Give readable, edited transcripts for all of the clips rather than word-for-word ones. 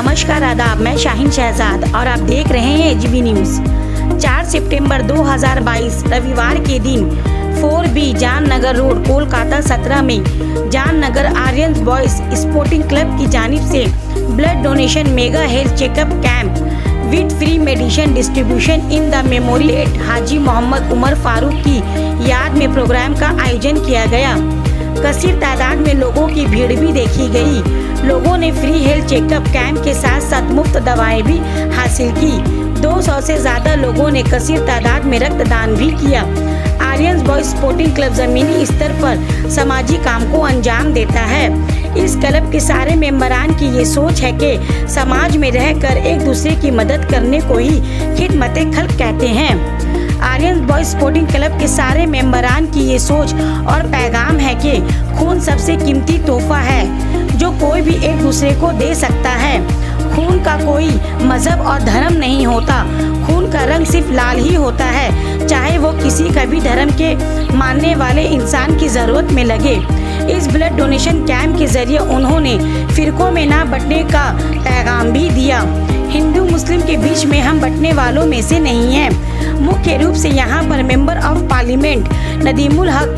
नमस्कार आदाब, मैं शाहीन शहजाद और आप देख रहे हैं एजीबी न्यूज़। 4 सितंबर 2022 रविवार के दिन 4B जान नगर रोड कोलकाता 17 में Jan Nagar Aryan boys sporting club की जानिब से blood donation mega health checkup camp with free medicine distribution in the memorial Haji Mohammad Umar Farooq की याद में प्रोग्राम का आयोजन किया गया। कसीर तादाद में लोगों की भीड़ भी देखी गई। लोगों ने फ्री हेल्थ चेकअप कैंप के साथ साथ मुफ्त दवाएं भी हासिल की। 200 से ज्यादा लोगों ने कसीर तादाद में रक्तदान भी किया। आर्यन बॉयज स्पोर्टिंग क्लब जमीनी स्तर पर समाजी काम को अंजाम देता है। इस क्लब के सारे मेंबरान की ये सोच है कि समाज में रहकर एक दूसरे की मदद करने को ही खिदमत खल्क कहते हैं। आर्यन बॉयज स्पोर्टिंग क्लब के सारे मेंबरान की ये सोच और पैगाम है कि खून सबसे कीमती तोहफा है जो कोई भी एक दूसरे को दे सकता है। खून का कोई मजहब और धर्म नहीं होता। खून का रंग सिर्फ लाल ही होता है, चाहे वो किसी का भी धर्म के मानने वाले इंसान की जरूरत में लगे। इस ब्लड डोनेशन कैंप के जरिए उन्होंने फिरकों में ना बंटने का पैगाम भी दिया। हिंदू मुस्लिम के बीच में हम बंटने वालों में से नहीं हैं। मुख्य रूप से यहाँ पर मेंबर ऑफ पार्लियामेंट नदीमुल हक,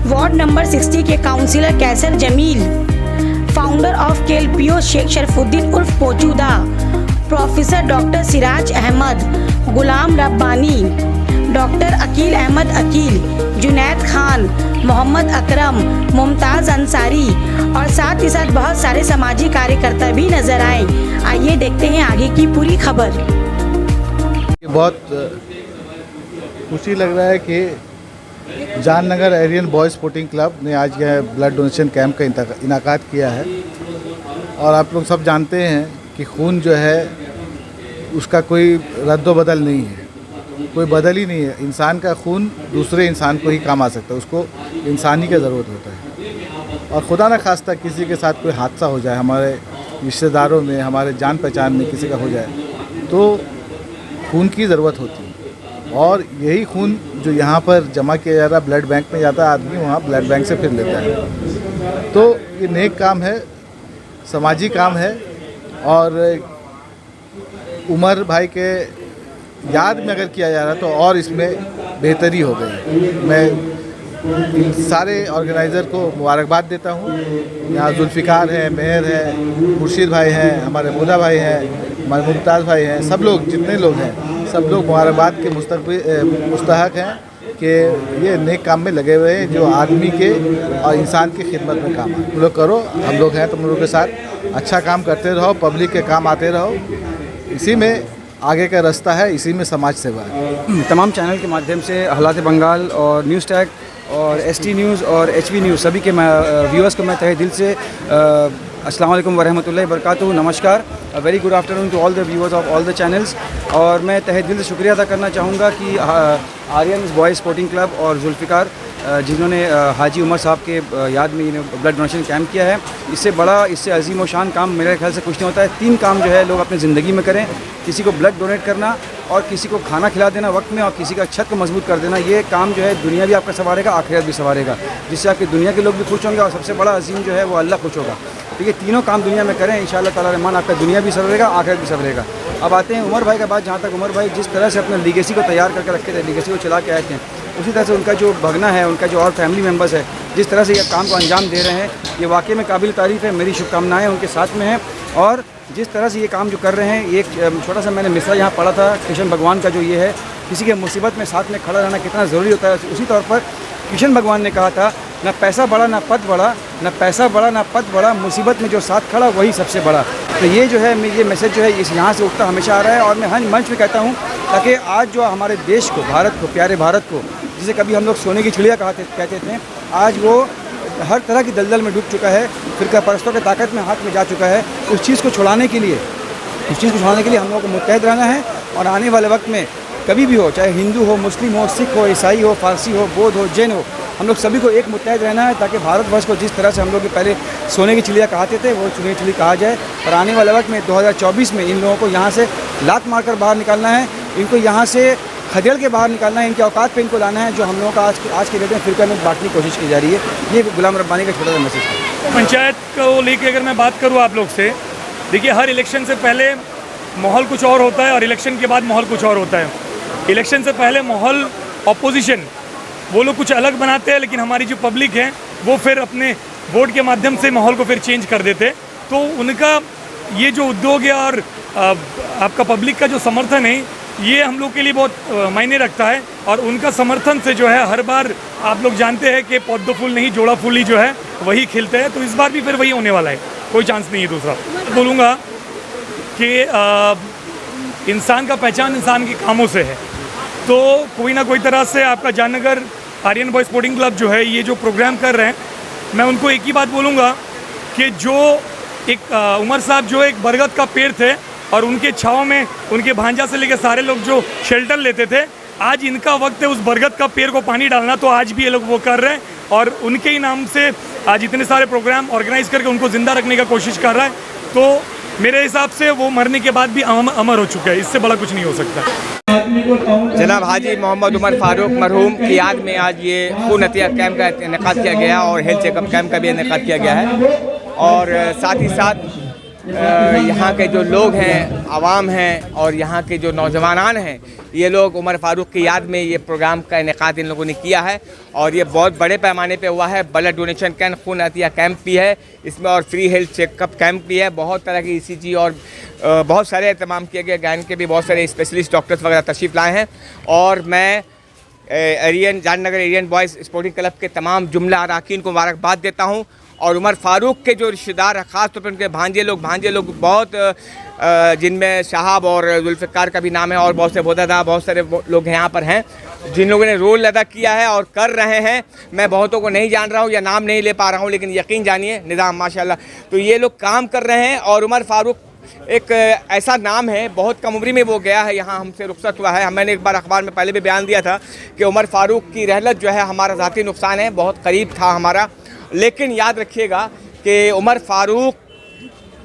वार्ड नंबर 60 के councillor Kaiser Jamil, founder of KLPO Sheikh Sharfuddin उर्फ Pochuda, professor doctor Siraj Ahmed, Ghulam Rabbani, doctor Akil Ahmed Akil, Junaid Khan, Mohammad Akram, Mumtaz Ansari और साथ ही साथ बहुत सारे समाजी कार्यकर्ता भी नजर आए। आइए देखते हैं आगे की पूरी खबर। बहुत खुशी लग रहा है कि जान Nagar Aryan boys sporting club ने आज यह ब्लड डोनेशन कैंप का इनाकात किया है। और आप लोग सब जानते हैं कि खून जो है उसका कोई रद्द बदल नहीं है, कोई बदल ही नहीं है। इंसान का खून दूसरे इंसान को ही काम आ सकता है, उसको इंसानी की ज़रूरत होता है। और खुदा न खास्ता किसी के साथ कोई हादसा हो जाए, हमारे रिश्तेदारों में, हमारे जान पहचान में किसी का हो जाए, तो खून की ज़रूरत होती है। और यही खून जो यहाँ पर जमा किया जा रहा है ब्लड बैंक में जाता है, आदमी वहाँ ब्लड बैंक से फिर लेता है। तो ये नेक काम है, समाजी काम है। और उमर भाई के याद में अगर किया जा रहा तो और इसमें बेहतरी हो गई। मैं इन सारे ऑर्गेनाइज़र को मुबारकबाद देता हूँ। यहाँ जुल्फ़िकार है, मेहर है, मुर्शिद भाई हैं, हमारे मुदा भाई हैं, हमारे मुमताज़ भाई हैं, सब लोग जितने लोग हैं सब लोग मुबारकबाद के मुस्तहक हैं कि ये नेक काम में लगे हुए हैं जो आदमी के और इंसान की खिदमत में काम है। तुम लोग करो, हम लोग हैं तुम लोगों के साथ। अच्छा काम करते रहो, पब्लिक के काम आते रहो, इसी में आगे का रास्ता है, इसी में समाज सेवा है। तमाम चैनल के माध्यम से हालात बंगाल और न्यूज़ टैग और ST न्यूज़ और HB न्यूज़ सभी के व्यूअर्स को मैं तहे दिल से अस्सलाम वालेकुम वरहमतुल्लाहि वबरकातुहू, नमस्कार, very good afternoon to all the viewers of all the channels. और मैं तहे दिल से शुक्रिया अदा करना चाहूँगा कि आर्यन बॉयज स्पोर्टिंग क्लब और जुल्फ़िकार जिन्होंने हाजी उमर साहब के याद में ब्लड डोनेशन कैंप किया है। इससे बड़ा, इससे अजीम व शान काम मेरे ख्याल से कुछ नहीं होता है। 3 काम जो है लोग अपनी ज़िंदगी में करें, किसी को ब्लड डोनेट करना और किसी को खाना खिला देना वक्त में और किसी का छत को मजबूत कर देना। ये काम जो है दुनिया भी आपका संवारेगा, आखिरत भी संवारेगा, जिससे आपकी दुनिया के लोग भी खुश होंगे और सबसे बड़ा अजीम जो है वो अल्लाह खुश होगा। तो ये तीनों काम दुनिया में करें, इंशाअल्लाह ताला रहमान आपका दुनिया भी संवरेगा, आखिरत भी संवरेगा। अब आते हैं उमर भाई का बात। जहाँ तक उमर भाई जिस तरह से अपने लीगेसी को तैयार करके रखे थे, लीगेसी को चला के आए थे, उसी तरह से उनका जो भगना है, उनका जो और फैमिली मेम्बर्स है, जिस तरह से ये काम को अंजाम दे रहे हैं, ये वाकई में काबिल तारीफ़ है। मेरी शुभकामनाएँ उनके साथ में हैं। और जिस तरह से ये काम जो कर रहे हैं, एक छोटा सा मैंने मिसरा यहाँ पढ़ा था कृष्ण भगवान का, जो ये है किसी के मुसीबत में साथ में खड़ा रहना कितना ज़रूरी होता है। उसी तौर पर कृष्ण भगवान ने कहा था, ना पैसा बड़ा ना पद बड़ा, ना पैसा बड़ा ना पद बड़ा, मुसीबत में जो साथ खड़ा वही सबसे बड़ा। तो ये जो है ये मैसेज जो है इस यहाँ से उठता हमेशा आ रहा है। और मैं हर मंच में कहता हूँ ताकि आज जो हमारे देश को, भारत को, प्यारे भारत को, जिसे कभी हम लोग सोने की चिड़िया कहते थे, आज वो हर तरह की दलदल में डूब चुका है, फिरका परस्तों के ताकत में हाथ में जा चुका है। उस चीज़ को छुड़ाने के लिए हम लोगों को मुत्तहद रहना है। और आने वाले वक्त में कभी भी हो, चाहे हिंदू हो, मुस्लिम हो, सिख हो, ईसाई हो, फारसी हो, बौद्ध हो, जैन हो, हम लोग सभी को एक मुत्तहद रहना है ताकि भारतवर्ष को जिस तरह से हम लोग पहले सोने की चिड़िया कहते थे वो सोने की चिड़िया कहा जाए। और आने वाले वक्त में 2024 में इन लोगों को यहाँ से लात मारकर बाहर निकालना है, इनको यहाँ से खदेड़ के बाहर निकालना है, इनके औकात पे इनको लाना है, जो हम लोगों का आज के डेट में फिरका में बांटने की कोशिश की जा रही है। ये गुलाम रब्बानी का छोटा सा मैसेज है। पंचायत को लेकर अगर मैं बात करूँ आप लोग से, देखिए, हर इलेक्शन से पहले माहौल कुछ और होता है और इलेक्शन के बाद माहौल कुछ और होता है। इलेक्शन से पहले माहौल ऑपोजिशन वो लोग कुछ अलग बनाते हैं, लेकिन हमारी जो पब्लिक है वो फिर अपने वोट के माध्यम से माहौल को फिर चेंज कर देते। तो उनका ये जो उद्योग है और आपका पब्लिक का जो समर्थन है, ये हम लोग के लिए बहुत मायने रखता है। और उनका समर्थन से जो है हर बार आप लोग जानते हैं कि पौधो फूल नहीं जोड़ा फूल ही जो है वही खिलते हैं। तो इस बार भी फिर वही होने वाला है, कोई चांस नहीं है दूसरा। बोलूँगा कि इंसान का पहचान इंसान के कामों से है। तो कोई ना कोई तरह से आपका Jannagar Aryan boy sporting club जो है ये जो प्रोग्राम कर रहे हैं, मैं उनको एक ही बात बोलूँगा कि जो एक उमर साहब जो एक बरगद का पेड़ थे और उनके छाँव में उनके भांजा से लेकर सारे लोग जो शेल्टर लेते थे, आज इनका वक्त है उस बरगद का पेड़ को पानी डालना। तो आज भी ये लोग वो कर रहे हैं और उनके ही नाम से आज इतने सारे प्रोग्राम ऑर्गेनाइज करके उनको ज़िंदा रखने का कोशिश कर रहा है। तो मेरे हिसाब से वो मरने के बाद भी अमर हो चुका है, इससे बड़ा कुछ नहीं हो सकता। जनाब हाजी मोहम्मद उमर फारूक मरहूम की याद में आज ये खून अतिया कैंप का इनेकाद किया गया और हेल्थ चेकअप कैंप का भी इनेकाद किया गया है। और साथ ही साथ यहाँ के जो लोग हैं, आवाम हैं और यहाँ के जो नौजवान हैं, ये लोग उमर फारूक की याद में ये प्रोग्राम का इनेकाद इन लोगों ने किया है। और ये बहुत बड़े पैमाने पे हुआ है। ब्लड डोनेशन कैंप, खून अतिया कैंप भी है इसमें और फ्री हेल्थ चेकअप कैंप भी है। बहुत तरह की ECG और बहुत सारे एहतमाम किए गए। गायन के भी बहुत सारे स्पेशलिस्ट डॉक्टर्स वगैरह तशरीफ़ लाए हैं। और मैं Jannagar Ariane boys sporting club के तमाम जुमला अरकान को मुबारकबाद देता हूँ। और उमर फारूक के जो रिश्तेदार हैं, ख़ास तौर पर उनके भांजे लोग बहुत, जिनमें शहाब और जुल्फ़िकार का भी नाम है और बहुत से बोदादा, बहुत सारे लोग यहाँ पर हैं जिन लोगों ने रोल अदा किया है और कर रहे हैं। मैं बहुतों को नहीं जान रहा हूँ या नाम नहीं ले पा रहा हूँ, लेकिन यकीन जानिए निज़ाम माशाल्लाह, तो ये लोग काम कर रहे हैं। और उमर फारूक एक ऐसा नाम है, बहुत कम उम्र में वो गया है, यहाँ हमसे रुखसत हुआ है। मैंने एक बार अखबार में पहले भी बयान दिया था कि उमर फारूक की रहलत जो है हमारा ज़ाती नुकसान है, बहुत करीब था हमारा। लेकिन याद रखिएगा कि उमर फारूक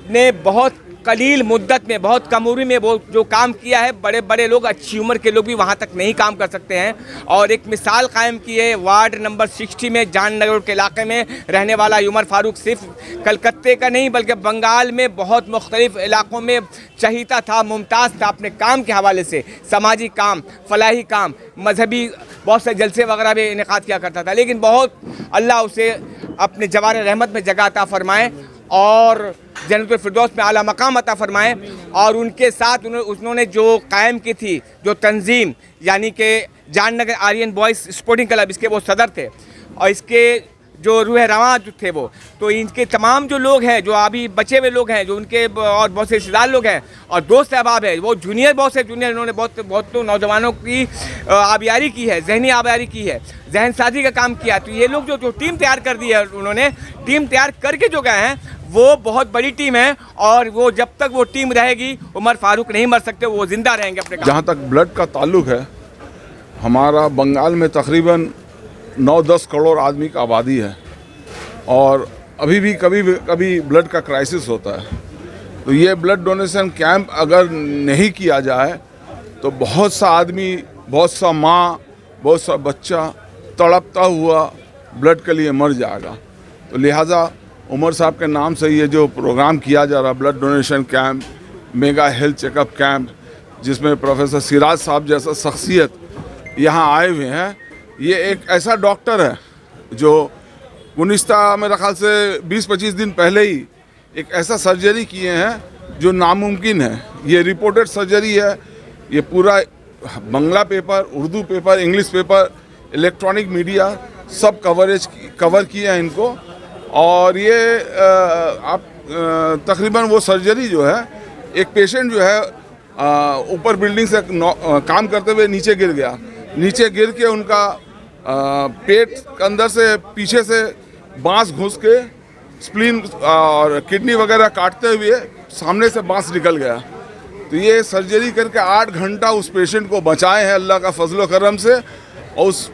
ने बहुत कलील मुद्दत में, बहुत कम उम्र में वो जो काम किया है, बड़े बड़े लोग, अच्छी उम्र के लोग भी वहाँ तक नहीं काम कर सकते हैं। और एक मिसाल कायम की है। वार्ड नंबर 60 में जाननगर के इलाके में रहने वाला उमर फारूक सिर्फ कलकत्ते का नहीं बल्कि बंगाल में बहुत मुख्तलिफ इलाक़ों में चहीता था, मुमताज़ था अपने काम के हवाले से। समाजी काम, फलाही काम, मजहबी बहुत से जलसे वगैरह भी इनेकाद किया करता था। लेकिन बहुत अल्लाह उसे अपने जवार रहमत में जगह अता फरमाए और जन्नतुल फिरदौस में आला मकाम अता फरमाए। और उनके साथ उन्होंने जो कायम की थी जो तंजीम, यानी कि Jannagar Aryan boys sporting club, इसके वो सदर थे और इसके जो रूह रवां जो थे वो, तो इनके तमाम जो लोग हैं, जो अभी बचे हुए लोग हैं, जो उनके और बहुत से रिश्तेदार लोग हैं और दोस्त अहबाब है, वो जूनियर, बहुत से जूनियर, इन्होंने बहुत तो नौजवानों की आबियारी की है, जहनी आबियारी की है, जहन साजी का काम किया। तो ये लोग जो टीम तैयार कर दी है, उन्होंने टीम तैयार करके जो गए हैं वो बहुत बड़ी टीम है। और वो जब तक वो टीम रहेगी, उमर फारूक नहीं मर सकते, वो जिंदा रहेंगे अपने काम। जहाँ तक ब्लड का ताल्लुक है, हमारा बंगाल में तकरीबन 9-10 करोड़ आदमी का आबादी है और अभी भी कभी ब्लड का क्राइसिस होता है। तो ये ब्लड डोनेशन कैंप अगर नहीं किया जाए तो बहुत सा आदमी, बहुत सा माँ, बहुत सा बच्चा तड़पता हुआ ब्लड के लिए मर जाएगा। तो लिहाजा उमर साहब के नाम से ये जो प्रोग्राम किया जा रहा है, blood donation camp, mega health checkup camp, जिसमें प्रोफेसर सिराज साहब जैसा शख्सियत यहाँ आए हुए हैं। ये एक ऐसा डॉक्टर है जो गुनिस्ता मेरे ख्याल से 20-25 दिन पहले ही एक ऐसा सर्जरी किए हैं जो नामुमकिन है। ये रिपोर्टेड सर्जरी है। ये पूरा Bangla paper, Urdu paper, English paper, electronic media सब कवर किए हैं इनको। और ये तकरीबन वो सर्जरी जो है, एक पेशेंट जो है ऊपर बिल्डिंग से काम करते हुए नीचे गिर गया। नीचे गिर के उनका पेट के अंदर से पीछे से बांस घुस के स्प्लीन और किडनी वगैरह काटते हुए सामने से बांस निकल गया। तो ये सर्जरी करके 8 घंटा उस पेशेंट को बचाए हैं अल्लाह का फजल करम से, और उस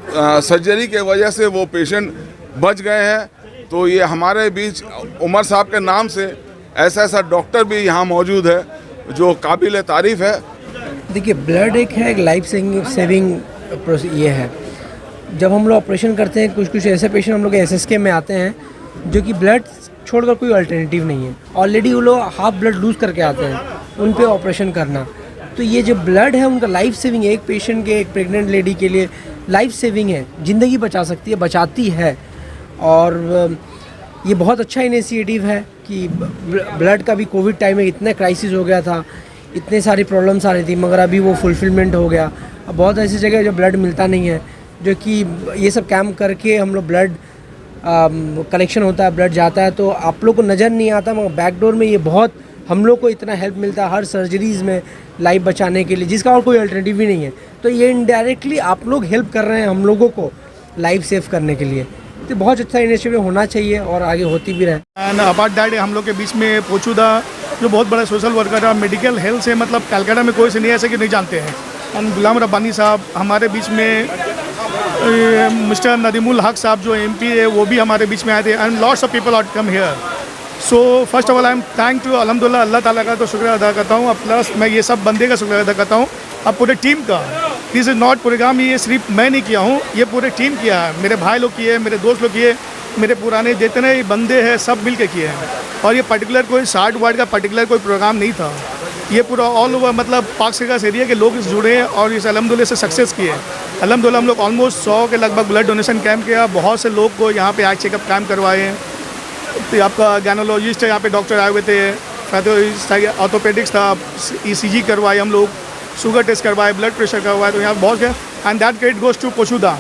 सर्जरी के वजह से वो पेशेंट बच गए हैं। तो ये हमारे बीच उमर साहब के नाम से ऐसा डॉक्टर भी यहाँ मौजूद है जो काबिल तारीफ़ है। देखिए, ब्लड एक है, एक लाइफ सेविंग ये है। जब हम लोग ऑपरेशन करते हैं, कुछ ऐसे पेशेंट हम लोग SSK में आते हैं जो कि ब्लड छोड़कर कोई अल्टरनेटिव नहीं है। ऑलरेडी वो लोग हाफ ब्लड लूज़ करके आते हैं, उन पे ऑपरेशन करना, तो ये जो ब्लड है उनका लाइफ सेविंग है। एक पेशेंट के, एक प्रेग्नेंट लेडी के लिए लाइफ सेविंग है, ज़िंदगी बचा सकती है, बचाती है। और ये बहुत अच्छा इनिशिएटिव है कि ब्लड का भी कोविड टाइम में इतना क्राइसिस हो गया था, इतने सारी प्रॉब्लम्स आ रही थी, मगर अभी वो फुलफिलमेंट हो गया। अब बहुत ऐसी जगह जो ब्लड मिलता नहीं है, जो कि ये सब कैंप करके हम लोग ब्लड कलेक्शन होता है, ब्लड जाता है, तो आप लोग को नज़र नहीं आता, मगर बैकडोर में ये बहुत हम लोग को इतना हेल्प मिलता है हर सर्जरीज़ में लाइफ बचाने के लिए, जिसका और कोई अल्टरनेटिव ही नहीं है। तो ये इनडायरेक्टली आप लोग हेल्प कर रहे हैं हम लोगों को लाइफ सेव करने के लिए। तो बहुत अच्छा इनिशिएटिव होना चाहिए और आगे होती भी रहे। एंड अपार्ट दैट हम लोग के बीच में पोचूदा जो बहुत बड़ा सोशल वर्कर है, मेडिकल हेल्थ से मतलब कलकत्ता में कोई से नहीं ऐसे कि नहीं जानते हैं। एंड गुलाम रब्बानी साहब हमारे बीच में, मिस्टर नदीमुल हक साहब जो MP है वो भी हमारे बीच में आए थे। And lots of people are come here. So first of all I am thank to अल्हम्दुलिल्लाह, अल्लाह ताला का तो शुक्रिया अदा करता हूँ। प्लस मैं ये सब बंदे का शुक्रिया अदा करता हूँ, अब पूरे टीम का। दिस इज़ नॉट प्रोग्राम, ये सिर्फ मैं नहीं किया हूँ, ये पूरे टीम किया है। मेरे भाई लोग किए, मेरे दोस्त लोग किए, मेरे पुराने जितने बंदे हैं सब मिल के किए हैं। और ये पर्टिकुलर कोई 60 वार्ड का पर्टिकुलर कोई प्रोग्राम नहीं था, ये पूरा ऑल ओवर मतलब पाक सिगास एरिया के लोग जुड़े हैं और इस अल्हम्दुलिल्लाह से सक्सेस किए। अल्हम्दुलिल्लाह हम लोग ऑलमोस्ट 100 के लगभग ब्लड डोनेशन कैंप किया। बहुत से लोग को यहाँ पे आज चेकअप कैंप करवाए हैं। तो आपका गैनोलॉजिस्ट है, यहाँ पे डॉक्टर आए हुए थे, ऑर्थोपेडिक्स था, ECG करवाए हम लोग, शुगर टेस्ट करवाए, ब्लड प्रेशर करवाए। तो यहाँ बहुत है। And that credit goes to Pochuda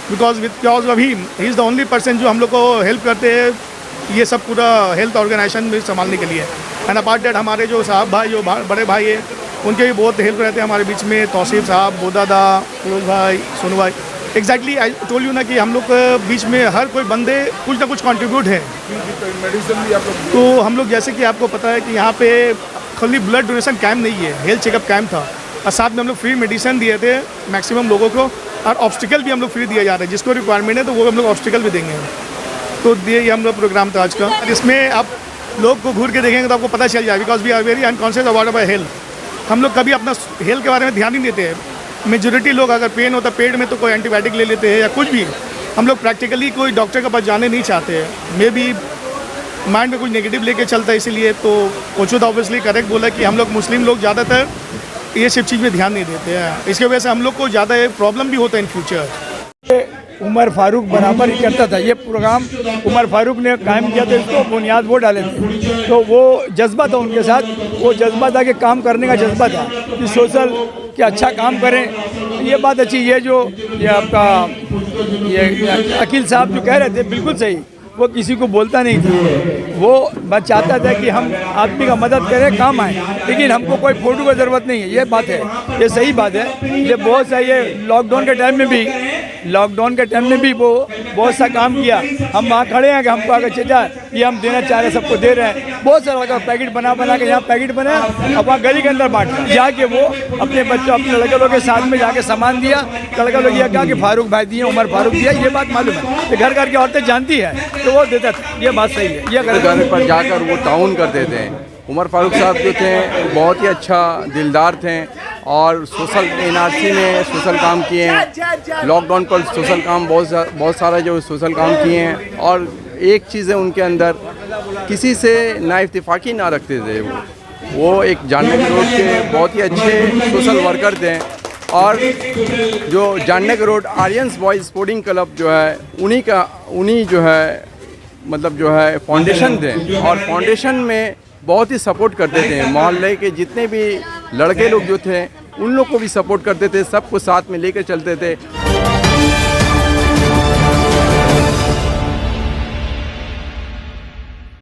because of him, he is the only person जो हम लोग को हेल्प करते हैं ये सब पूरा हेल्थ ऑर्गेनाइजेशन में संभालने के लिए। एंड अपार्ट दैट हमारे जो साहब भाई जो बड़े भाई है उनके भी बहुत हेल्प रहते हैं हमारे बीच में। तौसीफ साहब, बोदादा, फिरोज भाई, सोनू भाई। एग्जैक्टली आई टोल यू ना कि हम लोग के बीच में हर कोई बंदे कुछ ना कुछ कंट्रीब्यूट है। तो हम लोग जैसे कि आपको पता है कि यहाँ पे खाली ब्लड डोनेशन कैंप नहीं है, हेल्थ चेकअप कैंप था और साथ में हम लोग फ्री मेडिसिन दिए थे मैक्सिमम लोगों को। और ऑब्स्टिकल भी हम लोग फ्री दिया जा रहा है, जिसको रिक्वायरमेंट है तो वो हम लोग ऑब्स्टिकल भी देंगे। तो ये हम लोग प्रोग्राम था आज का। इसमें आप लोग को घूर के देखेंगे तो आपको पता चल जाए, because we are very unconscious about our health. हम लोग कभी अपना हेल्थ के बारे में ध्यान नहीं देते हैं। मेजोरिटी लोग अगर पेन होता पेट में तो कोई एंटीबायोटिक ले लेते हैं या कुछ भी। हम लोग प्रैक्टिकली कोई डॉक्टर के पास जाने नहीं चाहते हैं। मे बी माइंड में कुछ नेगेटिव लेके चलता है, इसीलिए तो पोचूदा ऑब्वियसली करेक्ट बोला कि हम लोग मुस्लिम लोग ज़्यादातर ये सब चीज़ में ध्यान नहीं देते हैं। इसकी वजह से हम लोग को ज़्यादा प्रॉब्लम भी होता है इन फ्यूचर। उमर फारूक बराबर ही करता था। ये प्रोग्राम उमर फारूक ने कायम किया था, इसको बुनियाद वो डाले थे। तो वो जज्बा था उनके साथ, वो जज्बा था कि काम करने का जज्बा था कि सोशल कि अच्छा काम करें। ये बात अच्छी, ये जो ये आपका ये अकील साहब जो कह रहे थे बिल्कुल सही। वो किसी को बोलता नहीं था, वो बस चाहता था कि हम आदमी का मदद करें, काम आए, लेकिन हमको कोई फोटो की ज़रूरत नहीं है। ये बात है, ये सही बात है। ये बहुत सही है। लॉकडाउन के टाइम में भी वो बहुत सा काम किया। हम वहाँ खड़े हैं कि हमको अगर चेता ये हम देना चाह रहे हैं, सबको दे रहे हैं। बहुत सारा लगा पैकेट बना के यहाँ पैकेट बनाया और वहाँ गली के अंदर बांटा। जाके वो अपने बच्चों अपने लड़के लोग के साथ में जाके सामान दिया। लड़का लोग ये कहा कि फारूक भाई दिए, उमर फारूक दिया। ये बात मालूम है, ये घर घर की औरतें जानती है तो वो देता था। ये बात सही है। ये घर पर जाकर वो ताउन करते थे। उमर फारूक साहब जो थे बहुत ही अच्छा दिलदार थे और सोशल NRC में सोशल काम किए हैं। लॉकडाउन पर सोशल काम बहुत सारा जो सोशल काम किए हैं। और एक चीज़ है उनके अंदर, किसी से ना इत्तेफाकी ना रखते थे। वो एक जानने रोड के बहुत ही अच्छे सोशल वर्कर थे। और जो जानने road Aryans boys sporting club जो है उन्हीं जो है मतलब जो है फाउंडेशन थे। और फाउंडेशन में बहुत ही सपोर्ट करते थे। मोहल्ले के जितने भी लड़के लोग जो थे उन लोग को भी सपोर्ट करते थे, सबको साथ में लेकर चलते थे।